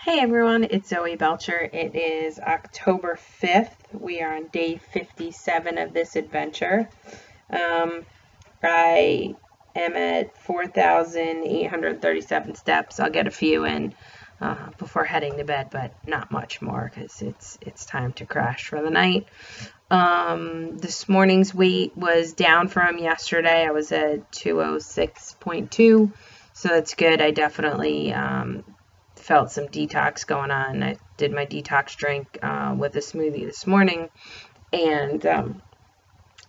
Hey everyone, it's Zoe Belcher. It is October 5th. We are on day 57 of this adventure. I am at 4,837 steps. I'll get a few in before heading to bed, but not much more because it's time to crash for the night. This morning's weight was down from yesterday. I was at 206.2, so that's good. I definitely felt some detox going on. I did my detox drink with a smoothie this morning, and I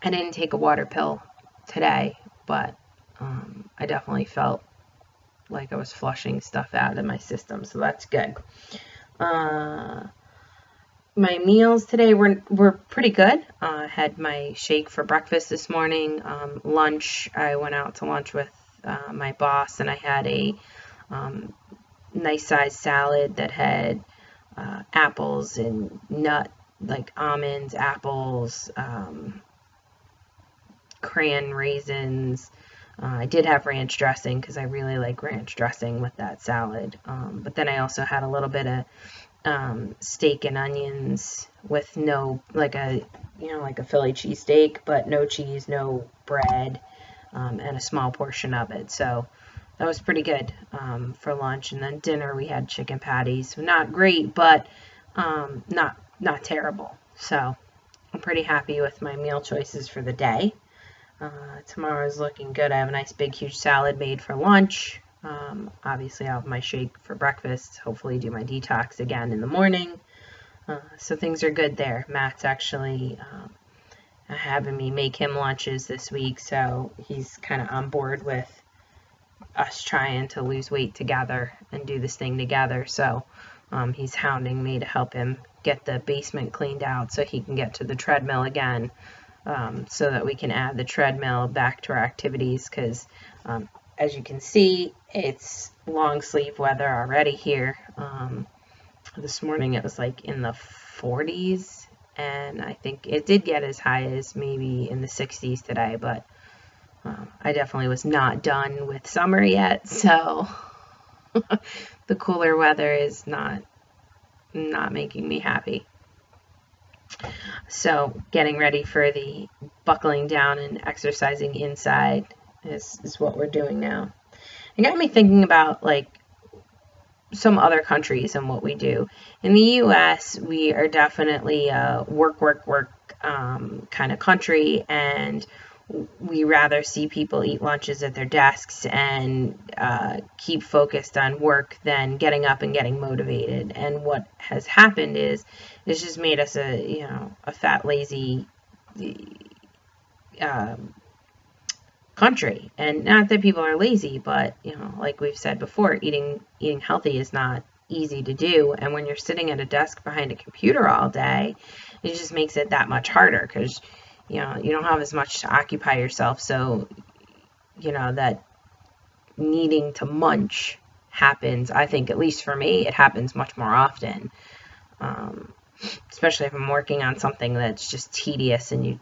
didn't take a water pill today, but I definitely felt like I was flushing stuff out of my system, so that's good. My meals today were pretty good. I had my shake for breakfast this morning. Lunch, I went out to lunch with my boss, and I had a nice sized salad that had apples and like almonds, apples, cran raisins. I did have ranch dressing because I really like ranch dressing with that salad. But then I also had a little bit of steak and onions with like a Philly cheesesteak, but no cheese, no bread, and a small portion of it. So that was pretty good for lunch. And then dinner, we had chicken patties. Not great, but not terrible. So I'm pretty happy with my meal choices for the day. Tomorrow's looking good. I have a nice big huge salad made for lunch. Obviously, I'll have my shake for breakfast. Hopefully do my detox again in the morning. So things are good there. Matt's actually having me make him lunches this week, so he's kind of on board with us trying to lose weight together and do this thing together. So he's hounding me to help him get the basement cleaned out so he can get to the treadmill again, so that we can add the treadmill back to our activities, because as you can see, it's long sleeve weather already here. This morning it was like in the 40s, and I think it did get as high as maybe in the 60s today, but I definitely was not done with summer yet, so the cooler weather is not making me happy. So getting ready for the buckling down and exercising inside is what we're doing now. It got me thinking about like some other countries and what we do. In the U.S., we are definitely a work kind of country, and we rather see people eat lunches at their desks and keep focused on work than getting up and getting motivated. And what has happened is it's just made us a fat, lazy country. And not that people are lazy, but like we've said before, eating healthy is not easy to do. And when you're sitting at a desk behind a computer all day, it just makes it that much harder, because you don't have as much to occupy yourself. So that needing to munch happens. I think, at least for me, it happens much more often, especially if I'm working on something that's just tedious and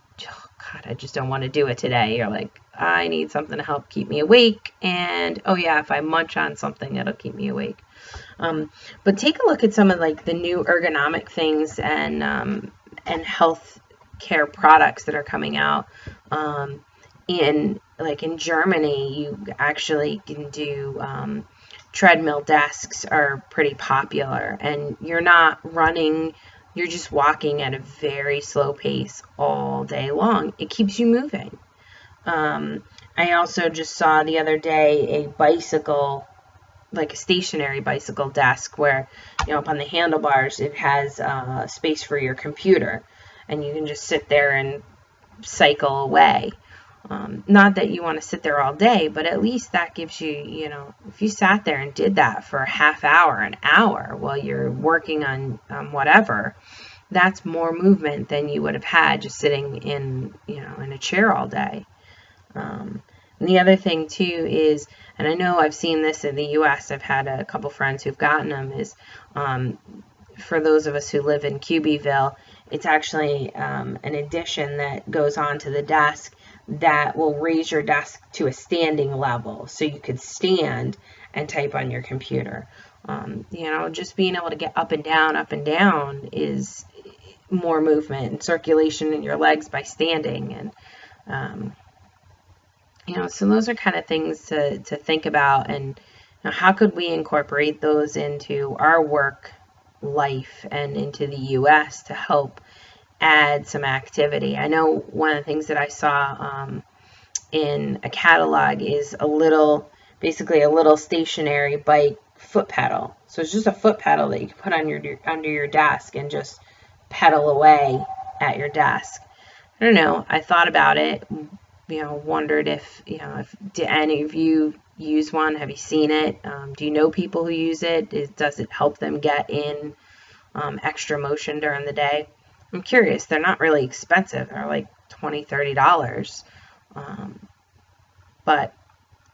I just don't want to do it today. You're like, I need something to help keep me awake, and oh yeah, if I munch on something, it'll keep me awake. But take a look at some of like the new ergonomic things and health care products that are coming out. In Germany, you actually can do treadmill desks are pretty popular, and you're not running, you're just walking at a very slow pace all day long. It keeps you moving. I also just saw the other day a bicycle, like a stationary bicycle desk, where up on the handlebars it has space for your computer, and you can just sit there and cycle away. Not that you want to sit there all day, but at least that gives you, if you sat there and did that for a half hour, an hour while you're working on whatever, that's more movement than you would have had just sitting in a chair all day. And the other thing too is, and I know I've seen this in the U.S., I've had a couple friends who've gotten them, is for those of us who live in QBville, it's actually an addition that goes onto the desk that will raise your desk to a standing level so you could stand and type on your computer. You know, just being able to get up and down is more movement and circulation in your legs by standing. And you know, so those are kind of things to think about, and you know, how could we incorporate those into our work life and into the US to help add some activity. I know one of the things that I saw in a catalog is basically a little stationary bike foot pedal. So it's just a foot pedal that you can put on under your desk and just pedal away at your desk. I don't know. I thought about it. You know, wondered if did any of you use one? Have you seen it? Do you know people who use it? Does it help them get in extra motion during the day? I'm curious. They're not really expensive. They're like $20, $30. But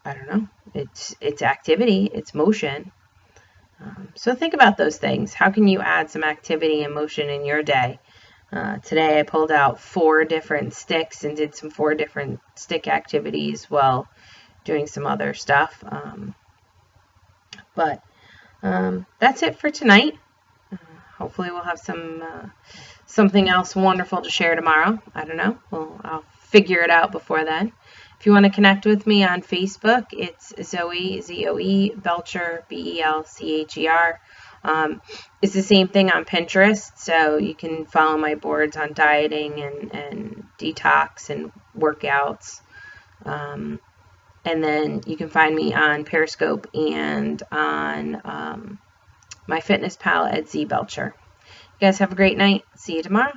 I don't know. It's activity. It's motion. So think about those things. How can you add some activity and motion in your day? Today I pulled out 4 different sticks and did some 4 different stick activities while doing some other stuff. But that's it for tonight. Hopefully we'll have something else wonderful to share tomorrow. I don't know. I'll figure it out before then. If you want to connect with me on Facebook, it's Zoe, Zoe Belcher, Belcher. It's the same thing on Pinterest, so you can follow my boards on dieting and detox and workouts. And then you can find me on Periscope and on my fitness pal at Z Belcher. You guys have a great night. See you tomorrow.